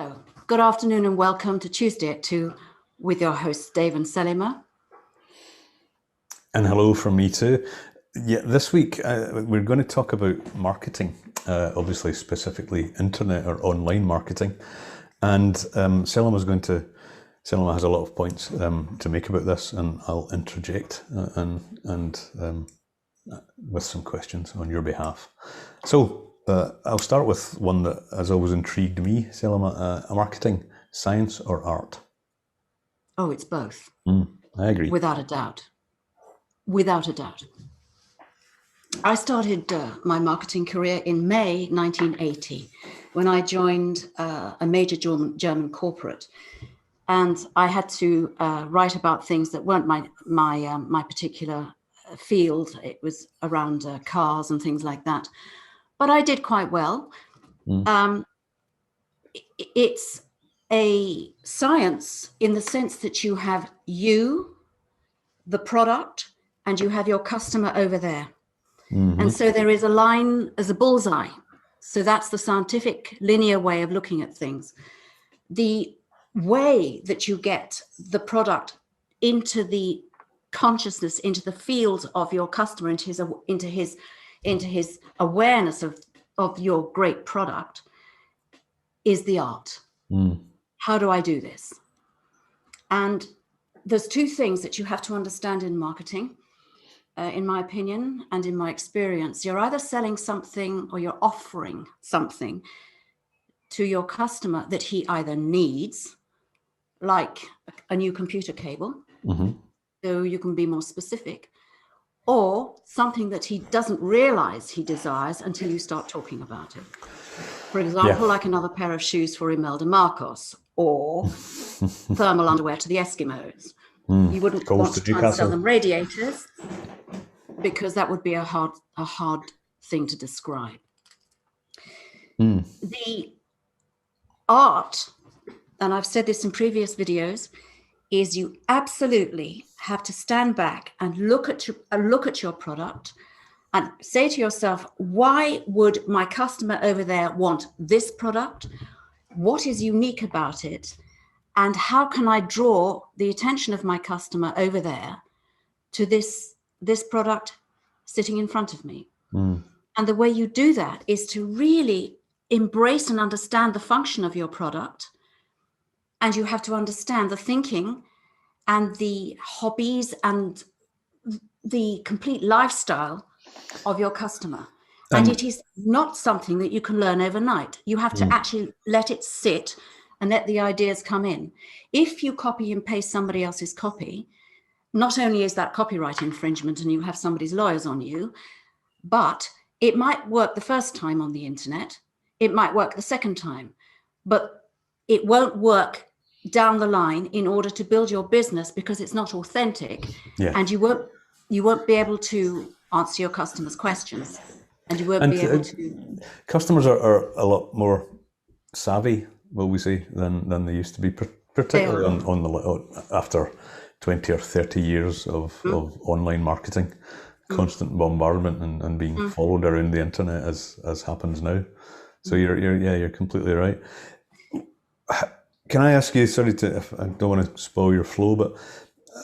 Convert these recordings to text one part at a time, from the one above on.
So, good afternoon and welcome to Tuesday at 2 with your hosts Dave and Selima. And hello from me too. Yeah, this week we're going to talk about marketing, obviously specifically internet or online marketing. And Selima has a lot of points to make about this, and I'll interject and with some questions on your behalf. So I'll start with one that has always intrigued me, Selima. Marketing, science or art? Oh, it's both. I agree. Without a doubt. Without a doubt. I started my marketing career in May 1980 when I joined a major German corporate. And I had to write about things that weren't my particular field. It was around cars and things like that. But I did quite well. It's a science in the sense that you have you, the product, and you have your customer over there. And so there is a line as a bullseye. So that's the scientific linear way of looking at things. The way that you get the product into the consciousness, into the field of your customer, into his awareness of your great product is the art. How do I do this? And there's two things that you have to understand in marketing. In my opinion and in my experience, you're either selling something or you're offering something to your customer that he either needs, like a new computer cable, so you can be more specific, or something that he doesn't realize he desires until you start talking about it. For example, like another pair of shoes for Imelda Marcos, or thermal underwear to the Eskimos. You wouldn't want to try and sell them radiators, because that would be a hard thing to describe. The art, and I've said this in previous videos, is you absolutely have to stand back and look at your product and say to yourself, why would my customer over there want this product? What is unique about it? And how can I draw the attention of my customer over there to this product sitting in front of me? And the way you do that is to really embrace and understand the function of your product. And you have to understand the thinking and the hobbies and the complete lifestyle of your customer. And it is not something that you can learn overnight. You have to actually let it sit and let the ideas come in. If you copy and paste somebody else's copy, not only is that copyright infringement and you have somebody's lawyers on you, but it might work the first time on the internet. It might work the second time, but it won't work down the line in order to build your business because it's not authentic. And you won't be able to answer your customers' questions, and you won't be able to. Customers are a lot more savvy, will we say, than they used to be, particularly on the after 20 or 30 years of online marketing, constant bombardment and being followed around the internet as happens now. So you're completely right. Can I ask you, sorry if I don't want to spoil your flow, but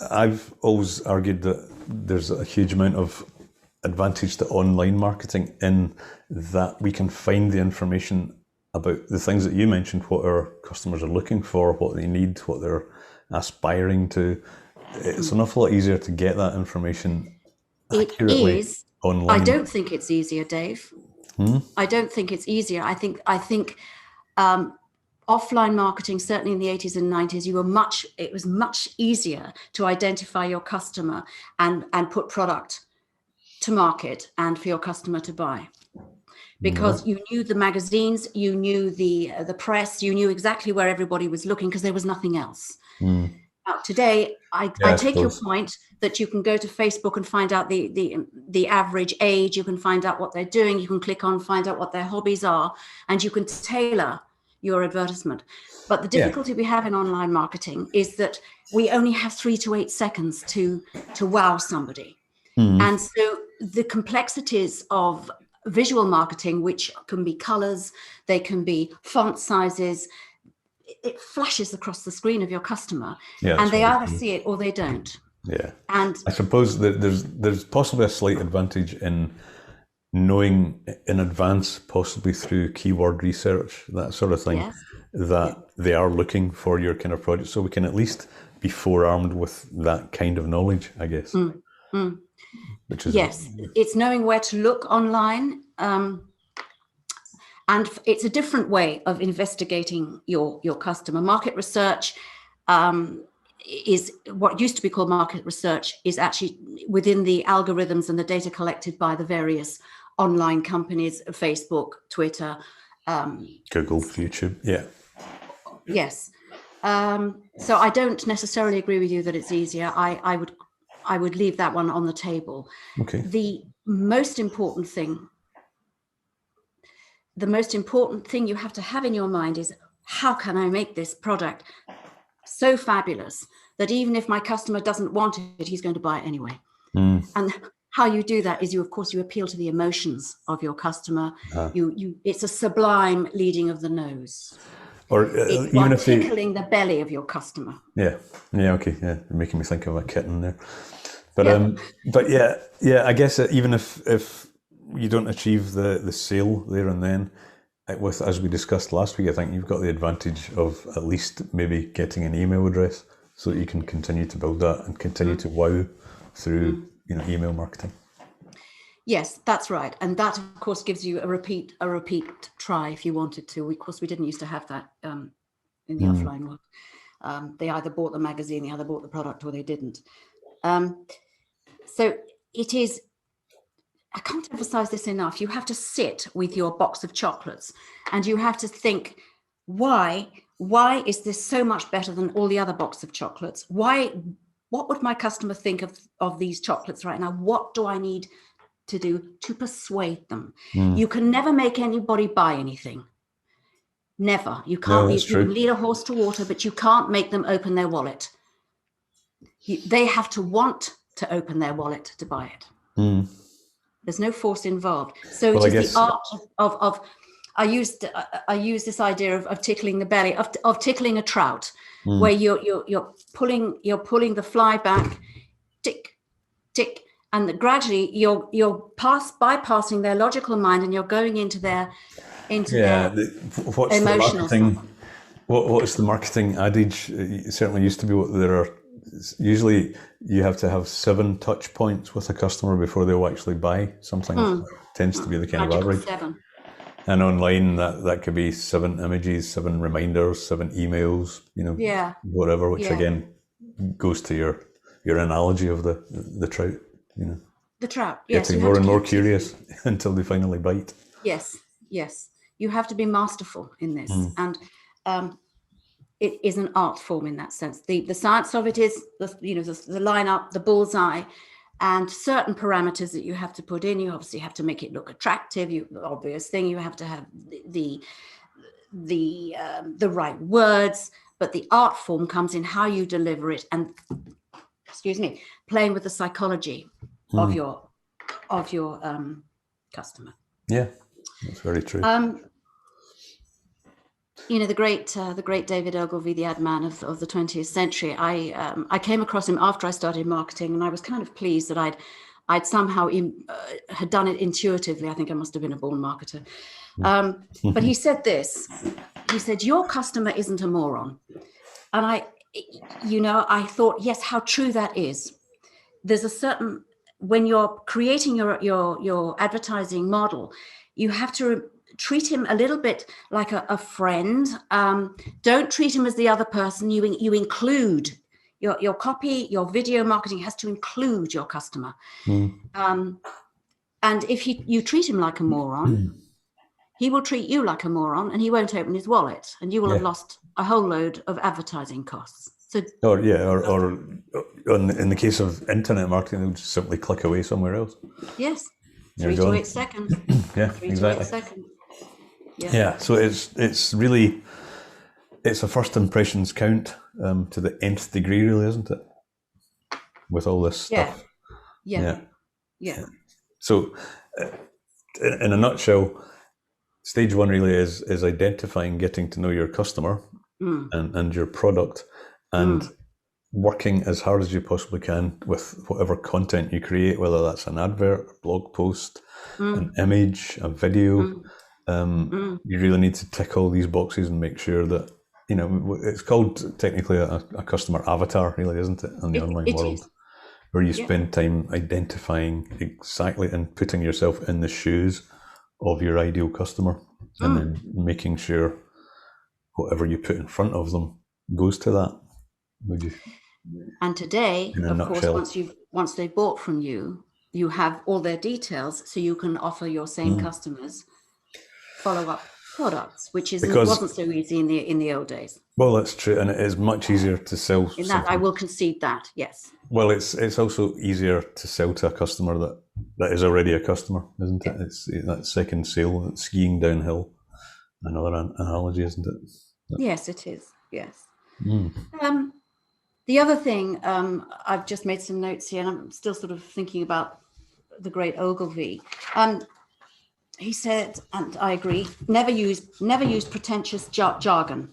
I've always argued that there's a huge amount of advantage to online marketing in that we can find the information about the things that you mentioned, what our customers are looking for, what they need, what they're aspiring to. It's an awful lot easier to get that information accurately online. I don't think it's easier, Dave. I don't think it's easier. I think offline marketing, certainly in the 80s and 90s, it was much easier to identify your customer and put product to market and for your customer to buy. Because you knew the magazines, you knew the press, you knew exactly where everybody was looking because there was nothing else. Now, today, I take your point that you can go to Facebook and find out the average age, you can find out what they're doing, you can click on, find out what their hobbies are, and you can tailor your advertisement. But the difficulty we have in online marketing is that we only have 3 to 8 seconds to wow somebody. And so the complexities of visual marketing, which can be colors, they can be font sizes, it flashes across the screen of your customer, Yeah, and they either see it or they don't. Yeah, and I suppose that there's possibly a slight advantage in knowing in advance, possibly through keyword research, that sort of thing, yes, that they are looking for your kind of project, so we can at least be forearmed with that kind of knowledge, I guess. Which is yes, it's knowing where to look online, and it's a different way of investigating your customer. Market research is what used to be called market research, is actually within the algorithms and the data collected by the various online companies, Facebook, Twitter, Google, YouTube. Yeah. Yes. So I don't necessarily agree with you that it's easier. I would leave that one on the table. Okay. The most important thing you have to have in your mind is, how can I make this product so fabulous that even if my customer doesn't want it, he's going to buy it anyway? And how you do that is, you appeal to the emotions of your customer. It's a sublime leading of the nose. Or It's even if tickling the belly of your customer. Yeah, okay, yeah, making me think of a kitten there. But yeah, I guess even if you don't achieve the sale there and then, with, as we discussed last week, I think you've got the advantage of at least maybe getting an email address, so that you can continue to build that and continue to wow through email marketing. Yes, that's right, and that of course gives you a repeat try if you wanted to. Of course, we didn't used to have that in the offline world. They either bought the magazine, they either bought the product, or they didn't. So it is, I can't emphasize this enough, you have to sit with your box of chocolates and you have to think, why is this so much better than all the other box of chocolates? What would my customer think of these chocolates right now? What do I need to do to persuade them? You can never make anybody buy anything. Never. You can't. You can lead a horse to water, but you can't make them open their wallet. They have to want to open their wallet to buy it. There's no force involved. So it is the art of I use this idea of tickling the belly, of tickling a trout, where you're pulling the fly back, tick, tick, and gradually you're bypassing their logical mind, and you're going into their what's emotional the marketing? What's the marketing adage? It certainly used to be what there are. Usually, you have to have 7 touch points with a customer before they'll actually buy something. That tends to be the kind of average. 7. And online, that could be 7 images, 7 reminders, 7 emails, whatever. Which again goes to your analogy of the trout. The trout, yes. Getting more and more curious until they finally bite. Yes. You have to be masterful in this, and it is an art form in that sense. The science of it is the lineup, the bullseye, and certain parameters that you have to put in. You obviously have to make it look attractive. The obvious thing, you have to have the right words, but the art form comes in how you deliver it, and playing with the psychology of your customer. Yeah, that's very true. The great David Ogilvy, the ad man of the 20th century. I came across him after I started marketing, and I was kind of pleased that I'd somehow had done it intuitively. I think I must have been a born marketer. But he said this. He said, "Your customer isn't a moron." And I thought, yes, how true that is. There's a certain, when you're creating your advertising model, you have to treat him a little bit like a friend. Don't treat him as the other person. You include your copy, your video marketing has to include your customer. And if you treat him like a moron, he will treat you like a moron, and he won't open his wallet, and you will have lost a whole load of advertising costs. So, or in the case of internet marketing, they'll just simply click away somewhere else. Yes, 3 to 8 seconds. Yeah, 3 exactly. to 8 seconds. Yeah, so it's really, it's a first impressions count to the nth degree, really, isn't it? With all this stuff. Yeah. So, in a nutshell, stage 1 really is identifying, getting to know your customer, and your product, and working as hard as you possibly can with whatever content you create, whether that's an advert, a blog post, an image, a video. You really need to tick all these boxes and make sure that, it's called technically a customer avatar, really, isn't it, in the online world? Is. Where you spend time identifying exactly and putting yourself in the shoes of your ideal customer, and then making sure whatever you put in front of them goes to that. And today, in a of nutshell. course, once they bought from you, you have all their details, so you can offer your same customers follow-up products, which wasn't so easy in the old days. Well, that's true, and it is much easier to sell. In that, I will concede that, yes. Well, it's also easier to sell to a customer that is already a customer, isn't it? It's that second sale, it's skiing downhill. Another analogy, isn't it? Yes, it is. Yes. The other thing, I've just made some notes here, and I'm still sort of thinking about the great Ogilvy. He said, and I agree, never use pretentious jargon.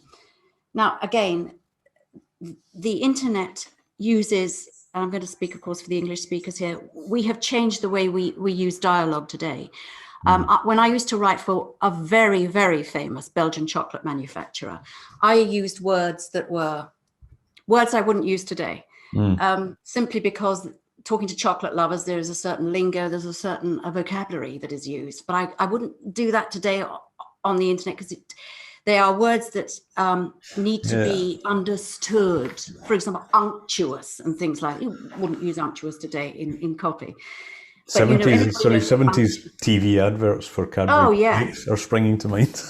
Now, again, the internet uses, I'm going to speak, of course, for the English speakers here, we have changed the way we use dialogue today. When I used to write for a very, very famous Belgian chocolate manufacturer, I used words that were words I wouldn't use today, simply because talking to chocolate lovers, there is a certain lingo, there's a certain vocabulary that is used. But I wouldn't do that today on the internet, because they are words that need to be understood. For example, unctuous and things like that. You wouldn't use unctuous today in copy. 70s TV adverts for Cadbury cakes are springing to mind.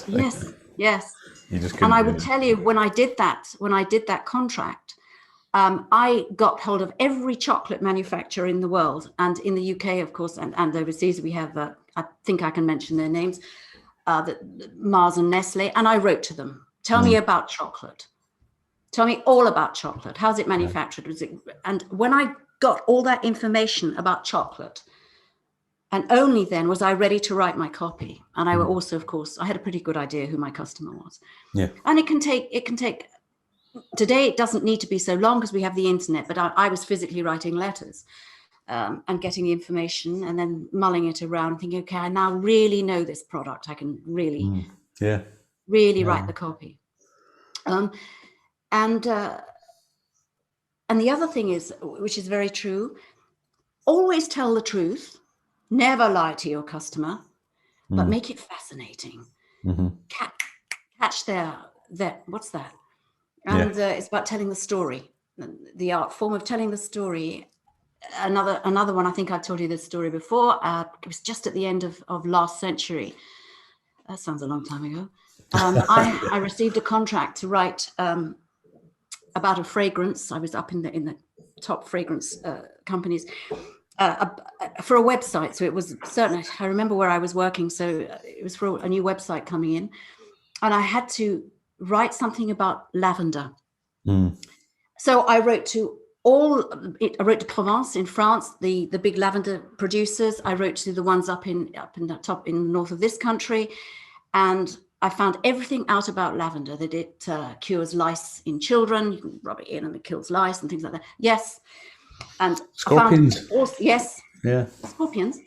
Yes. You just and I would tell you, when I did that contract, I got hold of every chocolate manufacturer in the world, and in the UK, of course, and overseas, we have, I think I can mention their names, Mars and Nestle, and I wrote to them, tell me about chocolate. Tell me all about chocolate. How's it manufactured? And when I got all that information about chocolate, and only then was I ready to write my copy. And I were also, of course, I had a pretty good idea who my customer was. Yeah. And it can take, today it doesn't need to be so long because we have the internet, but I was physically writing letters and getting the information and then mulling it around, thinking, okay, I now really know this product. I can really, write the copy. And the other thing is, which is very true, always tell the truth, never lie to your customer, but make it fascinating. Catch their what's that? And it's about telling the story, the art form of telling the story. Another one, I think I've told you this story before. It was just at the end of last century. That sounds a long time ago. I received a contract to write about a fragrance. I was up in the top fragrance companies for a website. So it was certainly, I remember where I was working. So it was for a new website coming in, and I had to write something about lavender. So I wrote to Provence in France, the big lavender producers. I wrote to the ones up in the top in the north of this country, and I found everything out about lavender, that it cures lice in children. You can rub it in and it kills lice and things like that. Yes. And scorpions. Yes. Yeah. Scorpions.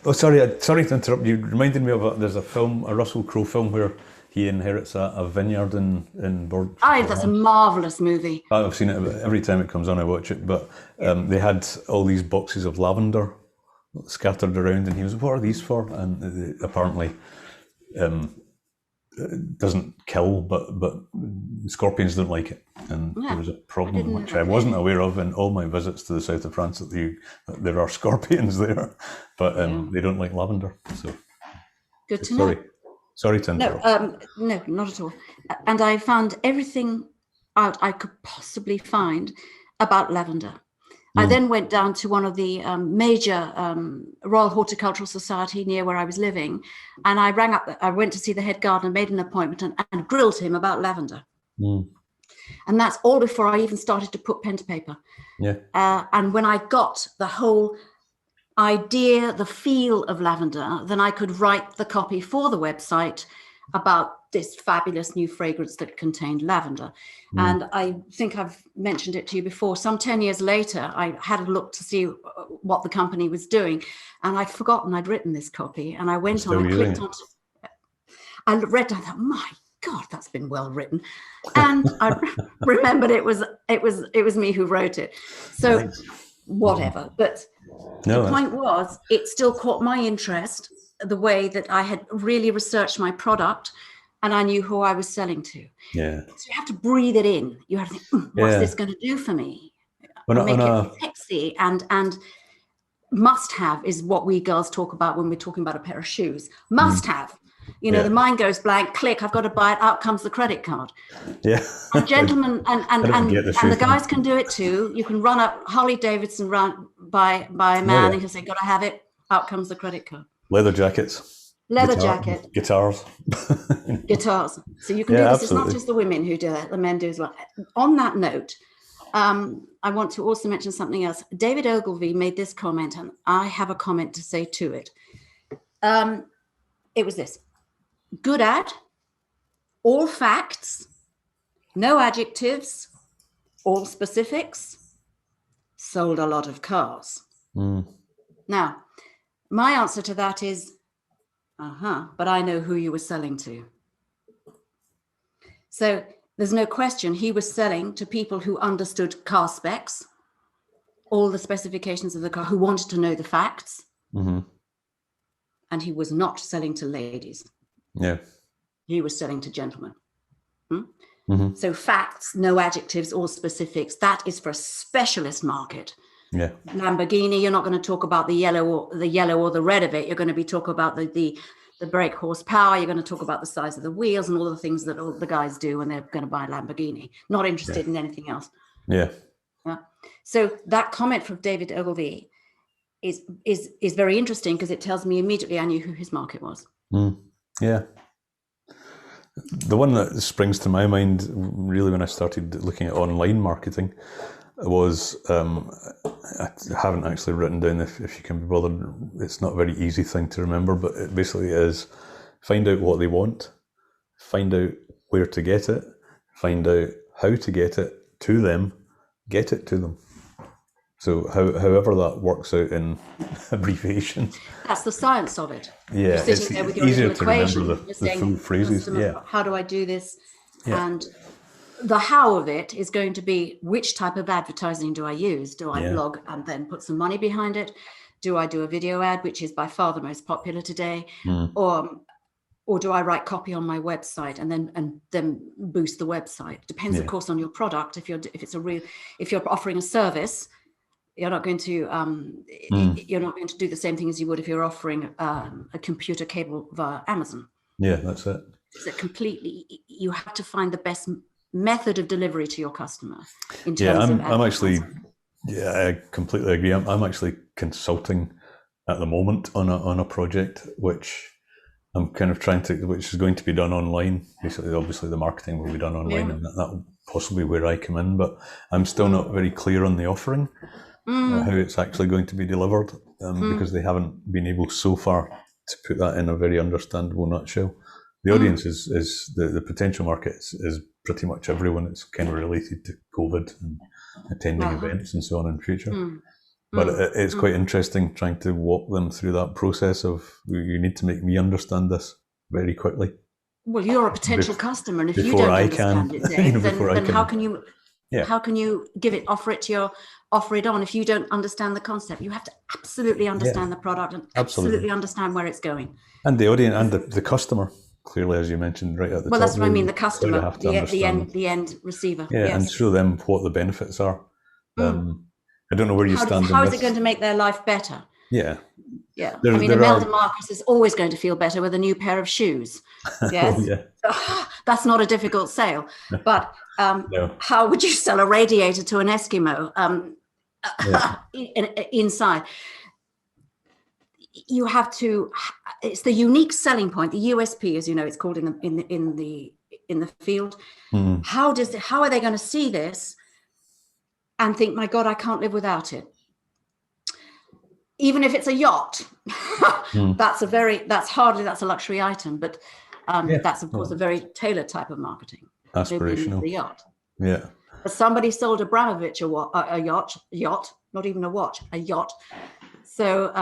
Oh, sorry to interrupt you. Reminded me of there's a film, a Russell Crowe film, where he inherits a vineyard in Bordeaux. That's a marvelous movie. I've seen it every time it comes on. I watch it. But they had all these boxes of lavender scattered around, and he was, "What are these for?" And apparently, doesn't kill, but scorpions don't like it, and there was a problem which I wasn't aware of in all my visits to the south of France, that there are scorpions there, but they don't like lavender. So good to know. Sorry to interrupt. No, not at all. And I found everything out I could possibly find about lavender. I then went down to one of the major Royal Horticultural Society near where I was living, and I rang up. I went to see the head gardener, made an appointment, and grilled him about lavender. And that's all before I even started to put pen to paper. Yeah. And when I got the whole idea, the feel of lavender, then I could write the copy for the website about this fabulous new fragrance that contained lavender. And I think I've mentioned it to you before. Some 10 years later, I had a look to see what the company was doing, and I'd forgotten I'd written this copy. And I went on and clicked on. I read. I thought, my God, that's been well written. And I remembered it was me who wrote it. So whatever. But the point was, it still caught my interest, the way that I had really researched my product and I knew who I was selling to. Yeah. So you have to breathe it in. You have to think, what's this going to do for me? Make it sexy and must have is what we girls talk about when we're talking about a pair of shoes. Must have. You know, the mind goes blank, click, I've got to buy it, out comes the credit card. Yeah. And gentlemen and the guys can do it too. You can run up Harley Davidson by a man and he'll say, gotta have it, out comes the credit card. Leather jackets. Jacket. Guitars. Guitars. So you can do this. Absolutely. It's not just the women who do it, the men do as well. On that note, I want to also mention something else. David Ogilvy made this comment, and I have a comment to say to it. It was this. Good ad, all facts, no adjectives, all specifics, sold a lot of cars. Now, my answer to that is, but I know who you were selling to. So there's no question he was selling to people who understood car specs, all the specifications of the car, who wanted to know the facts. And he was not selling to ladies. Yeah. He was selling to gentlemen. So facts, no adjectives or specifics, that is for a specialist market. Yeah. Lamborghini, you're not going to talk about the yellow or the red of it. You're going to be talking about the brake horsepower. You're going to talk about the size of the wheels and all the things that all the guys do when they're going to buy a Lamborghini. Not interested in anything else. Yeah. So that comment from David Ogilvy is very interesting because it tells me immediately I knew who his market was. Yeah. The one that springs to my mind really when I started looking at online marketing was, I haven't actually written down if you can be bothered, it's not a very easy thing to remember, but it basically is find out what they want, find out where to get it, find out how to get it to them, get it to them. So however that works out in abbreviations. That's the science of it. Yeah, you're sitting there with your easier little to equation, remember the full phrases. How do I do this? Yeah. And the how of it is going to be, which type of advertising do I use? Do I blog and then put some money behind it? Do I do a video ad, which is by far the most popular today? Or do I write copy on my website and then boost the website? Depends, of course, on your product. If you're offering a service, you're not going to do the same thing as you would if you're offering a computer cable via Amazon. Yeah, that's it. So you have to find the best method of delivery to your customer. In terms I completely agree. I'm actually consulting at the moment on a project which I'm kind of which is going to be done online. Basically, obviously the marketing will be done online, and that will possibly where I come in, but I'm still not very clear on the offering. How it's actually going to be delivered, because they haven't been able so far to put that in a very understandable nutshell. The audience is the potential market is pretty much everyone. It's kind of related to COVID and attending events and so on in the future. But it's quite interesting trying to walk them through that process of, you need to make me understand this very quickly. Well, you're a potential customer, and if you don't understand it, Dave, then how can you how can you offer it on if you don't understand the concept? You have to absolutely understand the product and absolutely understand where it's going. And the audience and the customer, clearly, as you mentioned right at the top. Well, that's what I mean, the customer, the end receiver. Yeah, and show them what the benefits are. I don't know where you stand. How is it going to make their life better? Yeah. Yeah. Imelda Marcus is always going to feel better with a new pair of shoes. Yes. That's not a difficult sale. But how would you sell a radiator to an Eskimo inside? You have to. It's the unique selling point, the USP, as you know, it's called in the field. How are they going to see this and think, my God, I can't live without it? Even if it's a yacht, that's a luxury item. But That's, of course, a very tailored type of marketing. Aspirational. The yacht. Yeah. But somebody sold Abramovich a yacht, not even a watch, a yacht. So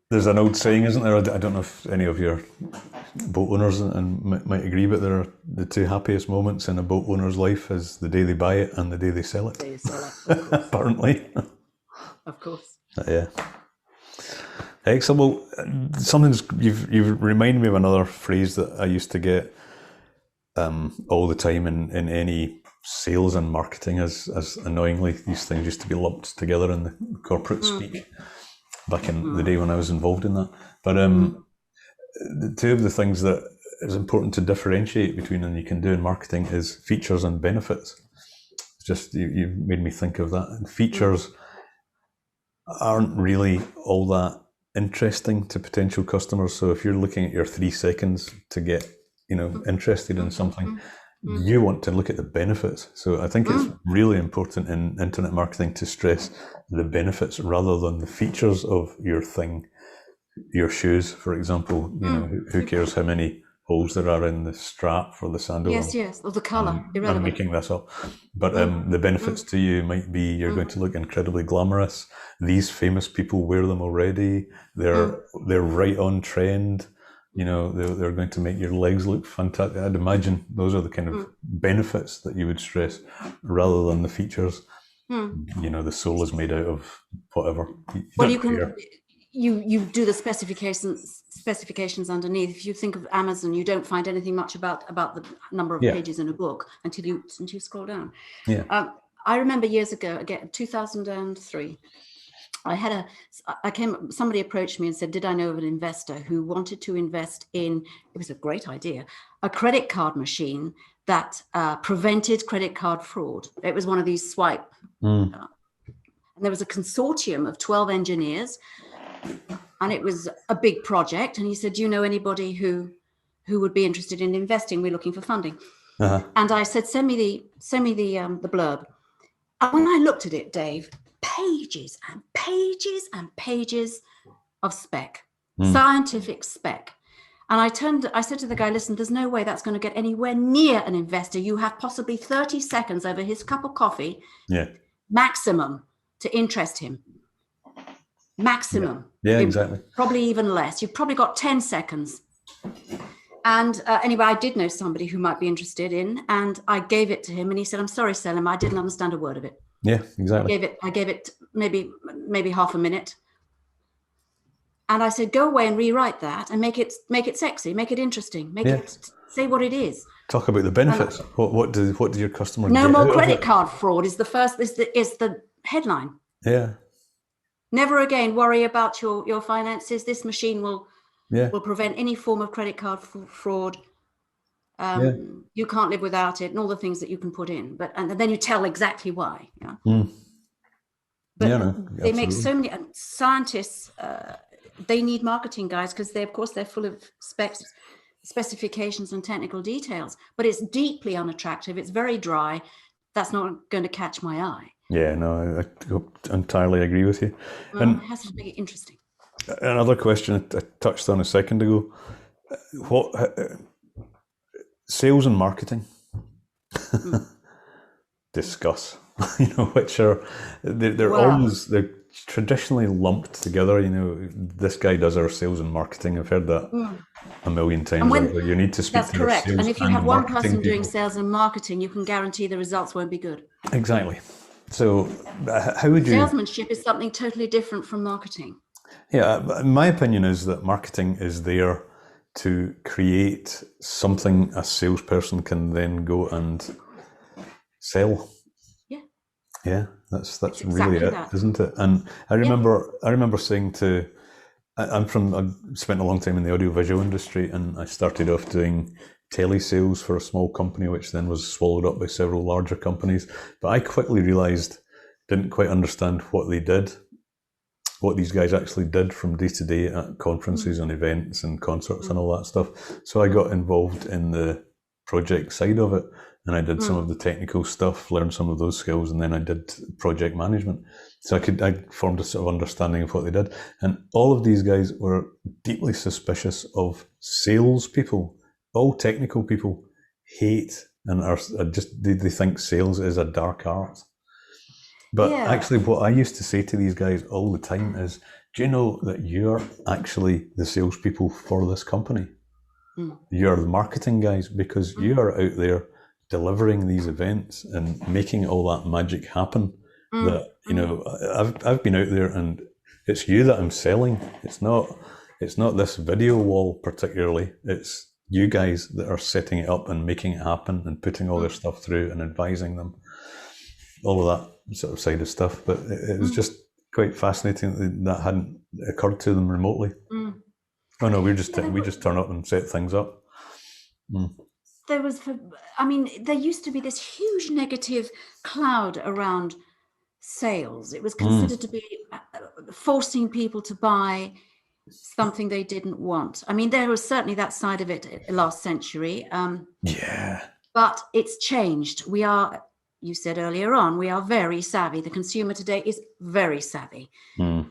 there's an old saying, isn't there? I don't know if any of your boat owners and might agree, but there are the two happiest moments in a boat owner's life is the day they buy it and the day they sell it. They sell it, of course. Apparently. Of course. Yeah. Excellent. Well, you've reminded me of another phrase that I used to get all the time in any sales and marketing, as annoyingly these things used to be lumped together in the corporate speak back in the day when I was involved in that. But the two of the things that is important to differentiate between and you can do in marketing is features and benefits. It's just you made me think of that. And features aren't really all that interesting to potential customers. So if you're looking at your 3 seconds to get interested in something, you want to look at the benefits. So I think it's really important in internet marketing to stress the benefits rather than the features of your thing. Your shoes, for example, who cares how many holes there are in the strap for the sandal? Yes, or the colour, irrelevant. I'm making this up. But the benefits to you might be you're going to look incredibly glamorous. These famous people wear them already. They're right on trend. They're going to make your legs look fantastic. I'd imagine those are the kind of benefits that you would stress rather than the features. The sole is made out of whatever. You do the specifications underneath. If you think of Amazon, you don't find anything much about the number of pages in a book until you scroll down. Yeah. I remember years ago, again, 2003. Somebody approached me and said, did I know of an investor who wanted to invest in, it was a great idea, a credit card machine that prevented credit card fraud. It was one of these swipe. And there was a consortium of 12 engineers, and it was a big project. And he said, do you know anybody who would be interested in investing? We're looking for funding. And I said, send me the blurb. And when I looked at it, Dave, pages and pages and pages of spec, scientific spec. And I said to the guy, listen, there's no way that's going to get anywhere near an investor. You have possibly 30 seconds over his cup of coffee, maximum, to interest him. Maximum. Yeah, exactly. Probably even less. You've probably got 10 seconds. And anyway, I did know somebody who might be interested in, and I gave it to him, and he said, I'm sorry, Selima, I didn't understand a word of it. Yeah, exactly. I gave it maybe half a minute. And I said, go away and rewrite that and make it sexy, make it interesting, make it say what it is. Talk about the benefits. What do your customer No get more credit card fraud is the headline. Yeah. Never again worry about your finances. This machine will prevent any form of credit card fraud. You can't live without it, and all the things that you can put in. And then you tell exactly why. They make so many scientists. They need marketing guys because they're full of specifications and technical details. But it's deeply unattractive. It's very dry. That's not going to catch my eye. Yeah, no, I entirely agree with you. Well, and it has to make it interesting. Another question I touched on a second ago: what sales and marketing? Discuss. Which are they're traditionally lumped together. This guy does our sales and marketing. I've heard that a million times. You need to speak. That's to correct. Sales and if you have one person people doing sales and marketing, you can guarantee the results won't be good. Exactly. So, how would you? Salesmanship is something totally different from marketing. Yeah, my opinion is that marketing is there to create something a salesperson can then go and sell. Yeah, that's really it, isn't it? And I remember saying to, I spent a long time in the audiovisual industry, and I started off doing telesales for a small company, which then was swallowed up by several larger companies. But I quickly realized, didn't quite understand what they did, what these guys actually did from day to day at conferences and events and concerts and all that stuff. So I got involved in the project side of it, and I did some of the technical stuff, learned some of those skills, and then I did project management. So I formed a sort of understanding of what they did. And all of these guys were deeply suspicious of salespeople all technical people hate and are just they think sales is a dark art. But Yeah. actually, what I used to say to these guys all the time is, do you know that you're actually the salespeople for this company? You're the marketing guys because you are out there delivering these events and making all that magic happen. That I've been out there and it's you that I'm selling. It's not this video wall particularly. It's you guys that are setting it up and making it happen and putting all their stuff through and advising them. All of that sort of side of stuff. But it was just quite fascinating that hadn't occurred to them remotely. Oh no, we just turn up and set things up. There used to be this huge negative cloud around sales. It was considered to be forcing people to buy something they didn't want. I mean, there was certainly that side of it last century. But it's changed. You said earlier on, we are very savvy. The consumer today is very savvy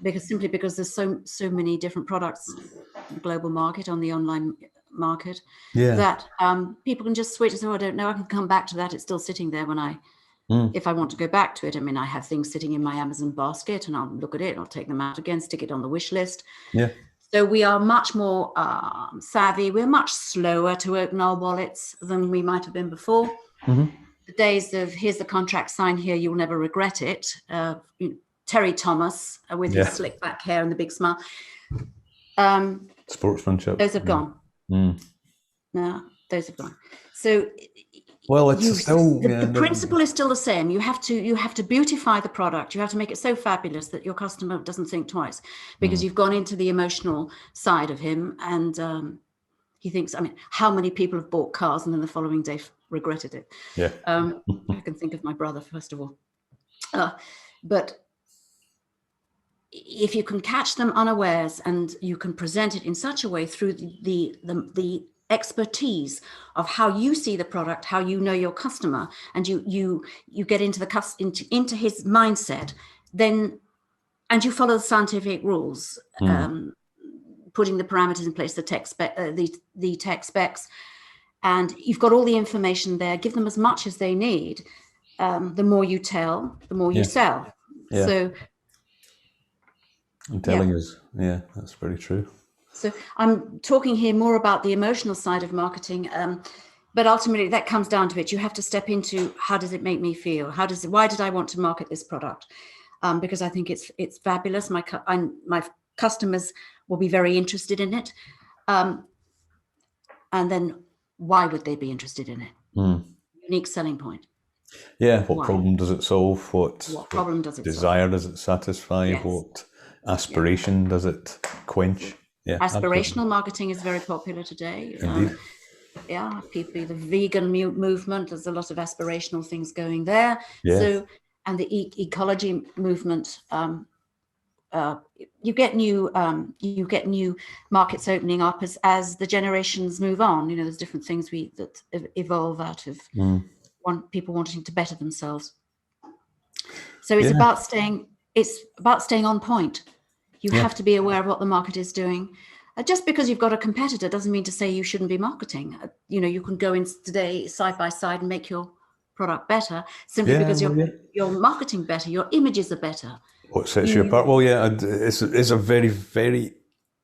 because there's so many different products in the global market, on the online market, that people can just switch. So I don't know, I can come back to that. It's still sitting there if I want to go back to it. I mean, I have things sitting in my Amazon basket and I'll look at it, I'll take them out again, stick it on the wish list. So we are much more savvy. We're much slower to open our wallets than we might have been before. The days of here's the contract, sign here, you'll never regret it. Terry Thomas with his slick back hair and the big smile. Sportsmanship. Those have gone. No, those have gone. So well, it's still the principle is still the same. You have to beautify the product. You have to make it so fabulous that your customer doesn't think twice, because you've gone into the emotional side of him, and he thinks. I mean, how many people have bought cars and then the following day regretted it? I can think of my brother first of all, but if you can catch them unawares and you can present it in such a way through the expertise of how you see the product, how you know your customer, and you get into into his mindset, then, and you follow the scientific rules, putting the parameters in place, the tech specs, and you've got all the information there. Give them as much as they need. The more you tell, the more you sell. So I'm telling you, that's very true. So I'm talking here more about the emotional side of marketing, but ultimately that comes down to it. You have to step into, how does it make me feel? Why did I want to market this product? Because I think it's fabulous. My customers will be very interested in it. And then why would they be interested in it? Unique selling point. Yeah. What problem does it solve? What problem does it desire solve? Does it satisfy? What aspiration does it quench? Yeah, aspirational marketing is very popular today. Indeed. People, the vegan movement, there's a lot of aspirational things going there. So, and the ecology movement, you get new markets opening up as the generations move on. You know, there's different things that evolve out of people wanting to better themselves. So it's about staying on point. You have to be aware of what the market is doing. Just because you've got a competitor doesn't mean to say you shouldn't be marketing. You can go in today side by side and make your product better simply because you're marketing better. Your images are better. What sets you apart? Well, it's a very, very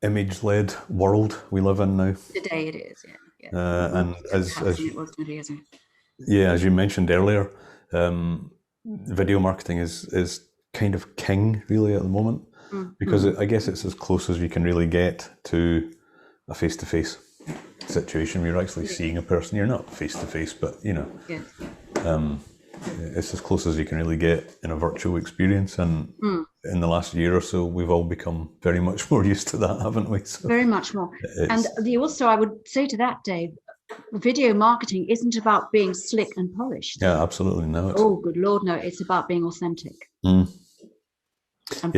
image-led world we live in now. Today it is, and as it was 20 years ago. As you mentioned earlier, video marketing is kind of king really at the moment. Because I guess it's as close as you can really get to a face-to-face situation where you're actually seeing a person. You're not face-to-face, but it's as close as you can really get in a virtual experience. And in the last year or so, we've all become very much more used to that, haven't we? So very much more. And also, I would say to that, Dave, video marketing isn't about being slick and polished. Yeah, absolutely no. Oh, good Lord, no! It's about being authentic. And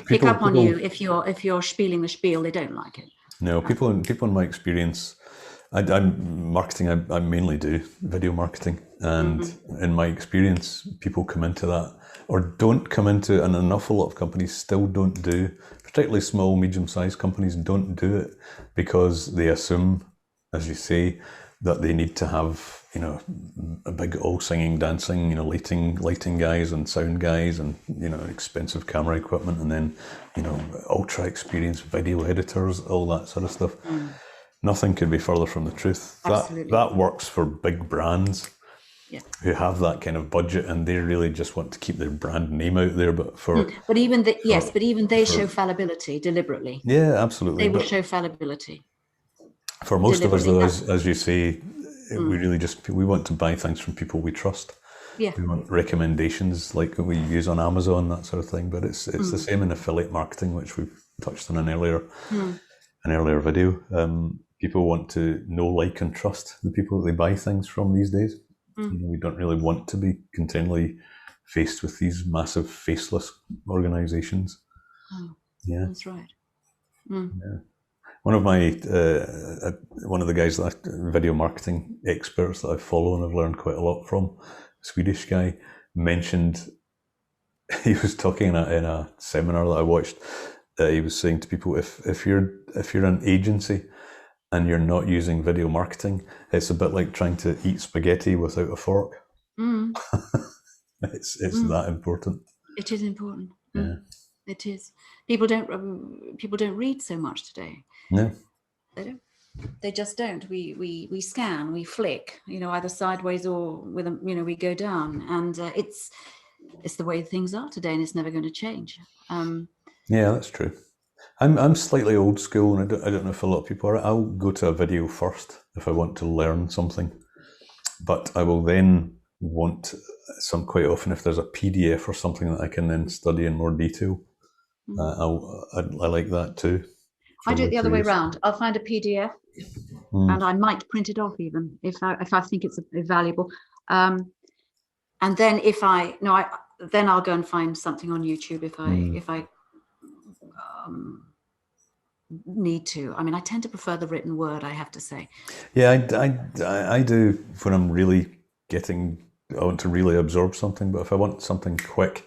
pick up on you if you're spieling the spiel. They don't like it. No, people in my experience, I'm marketing. I mainly do video marketing, and in my experience, people come into that or don't come into, and an awful lot of companies still don't do. Particularly small, medium-sized companies don't do it because they assume as you say, that they need to have, you know, a big all singing, dancing, you know, lighting guys and sound guys and, you know, expensive camera equipment, and then, you know, ultra experienced video editors, all that sort of stuff. Nothing could be further from the truth. Absolutely. That works for big brands, yeah, who have that kind of budget, and they really just want to keep their brand name out there. But for but even they show fallibility deliberately. Yeah, absolutely. They will show fallibility. For most of us, though, as you say, we really we want to buy things from people we trust. Yeah. We want recommendations like we use on Amazon, that sort of thing. But it's the same in affiliate marketing, which we've touched on an earlier video. People want to know, like, and trust the people that they buy things from these days. You know, we don't really want to be continually faced with these massive faceless organizations. Yeah, that's right. Yeah. One of my one of the guys that video marketing experts that I follow and I've learned quite a lot from, a Swedish guy, mentioned, he was talking in a seminar that I watched. He was saying to people, if you're an agency and you're not using video marketing, it's a bit like trying to eat spaghetti without a fork. It's that important. It is important. Yeah. It is. People don't read so much today. No. They don't. They just don't. We scan, we flick, you know, either sideways or with a, you know, we go down, and it's the way things are today, and it's never going to change. Yeah, that's true. I'm slightly old school, and I don't know if a lot of people are. I'll go to a video first if I want to learn something, but I will then want quite often, if there's a PDF or something that I can then study in more detail. I like that too. I do it the other way around. I'll find a PDF, and I might print it off even if I think it's valuable. And then then I'll go and find something on YouTube if I need to. I mean, I tend to prefer the written word, I have to say. Yeah, I do when I'm really I want to really absorb something. But if I want something quick,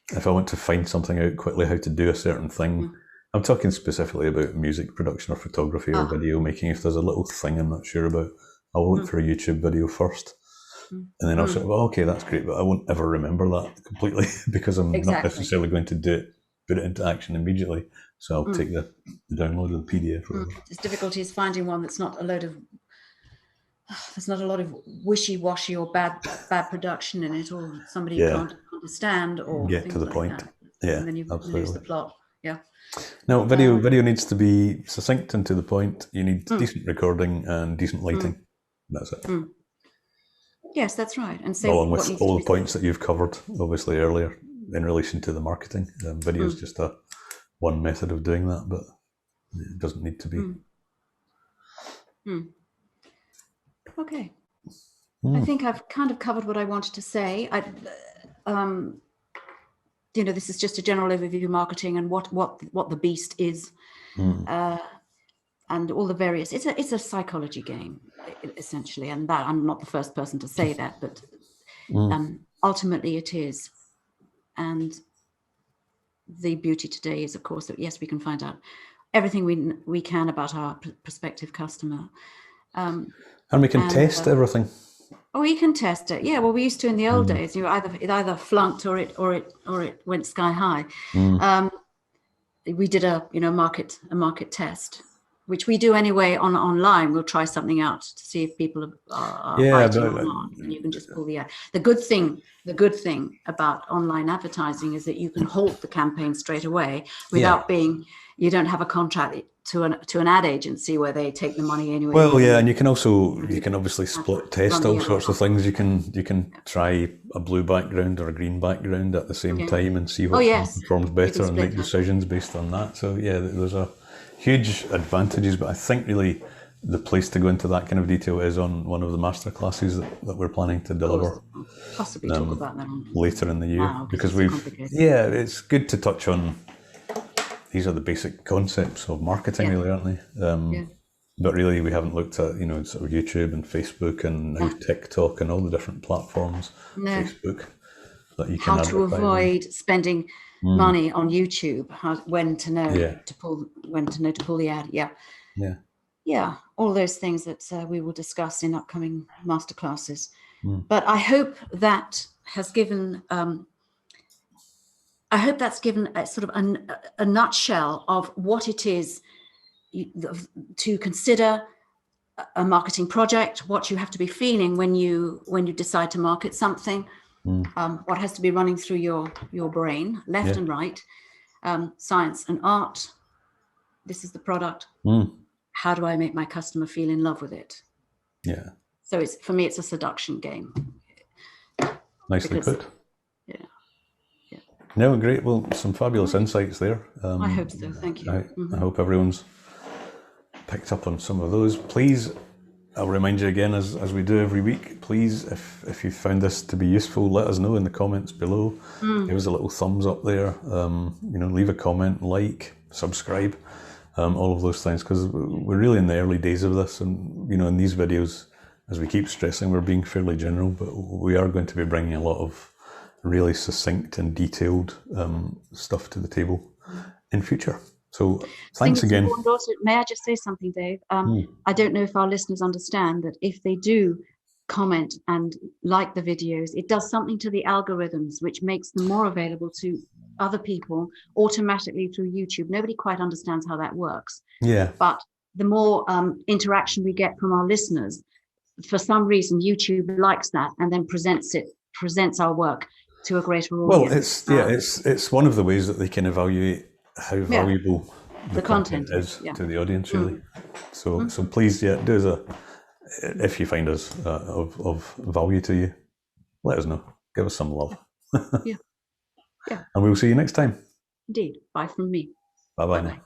if I want to find something out quickly, how to do a certain thing, I'm talking specifically about music production or photography or video making. If there's a little thing I'm not sure about, I'll look for a YouTube video first. And then I'll say, well, okay, that's great, but I won't ever remember that completely because I'm not necessarily going to put it into action immediately. So I'll take the download of the PDF. Its difficulty is finding one that's not a load of there's not a lot of wishy-washy or bad production in it, or somebody you can't understand, or get to the point. Yeah, and then you lose the plot. Yeah. No, video needs to be succinct and to the point. You need decent recording and decent lighting. That's it. Yes, that's right. And so along with all the points that you've covered, obviously, earlier in relation to the marketing. Video is just one method of doing that, but it doesn't need to be. Okay. I think I've kind of covered what I wanted to say. You know, this is just a general overview of marketing and what the beast is, and all the various. It's a psychology game, essentially, and that I'm not the first person to say that, but ultimately it is. And the beauty today is, of course, that yes, we can find out everything we can about our prospective customer. And we can test everything. Oh, we can test it. Yeah, well, we used to in the old days. You either flunked or it went sky high. We did a market test, which we do anyway online. We'll try something out to see if people are biting or not, and you can just pull the ad. The good thing about online advertising is that you can halt the campaign straight away without you don't have a contract to an ad agency where they take the money anyway. Well, yeah, and you can obviously split test all sorts of things. You can try a blue background or a green background at the same time and see what performs better and make decisions based on that. So yeah, there's a huge advantages, but I think really the place to go into that kind of detail is on one of the master classes that we're planning to deliver. Possibly talk about that later in the year, because it's good to touch on. These are the basic concepts of marketing, really, aren't they? But really, we haven't looked at sort of YouTube and Facebook and now TikTok and all the different platforms. Facebook that you can. How to avoid spending money on YouTube? When to know to pull the ad? Yeah. yeah, all those things that we will discuss in upcoming masterclasses. Mm. But I hope that has given, I hope that's given a sort of a nutshell of what it is to consider a marketing project, what you have to be feeling when you decide to market something, what has to be running through your brain, left and right, science and art. This is the product. How do I make my customer feel in love with it? Yeah. So it's, for me, it's a seduction game. Nicely put. Yeah. Yeah. No, great. Well, some fabulous insights there. I hope so. Thank you. I hope everyone's picked up on some of those. Please, I'll remind you again, as we do every week, please, if you found this to be useful, let us know in the comments below. Give us a little thumbs up there. Leave a comment, like, subscribe, all of those things, because we're really in the early days of this. And, in these videos, as we keep stressing, we're being fairly general, but we are going to be bringing a lot of really succinct and detailed stuff to the table in future. So thanks again. Also, may I just say something, Dave? I don't know if our listeners understand that if they do comment and like the videos, it does something to the algorithms, which makes them more available to other people automatically through YouTube. Nobody quite understands how that works. Yeah. But the more interaction we get from our listeners, for some reason, YouTube likes that and then presents our work to a greater audience. Well, it's one of the ways that they can evaluate how valuable the content is to the audience, really. So please, do us if you find us of value to you, let us know. Give us some love. Yeah. And we'll see you next time. Indeed. Bye from me. Bye-bye now.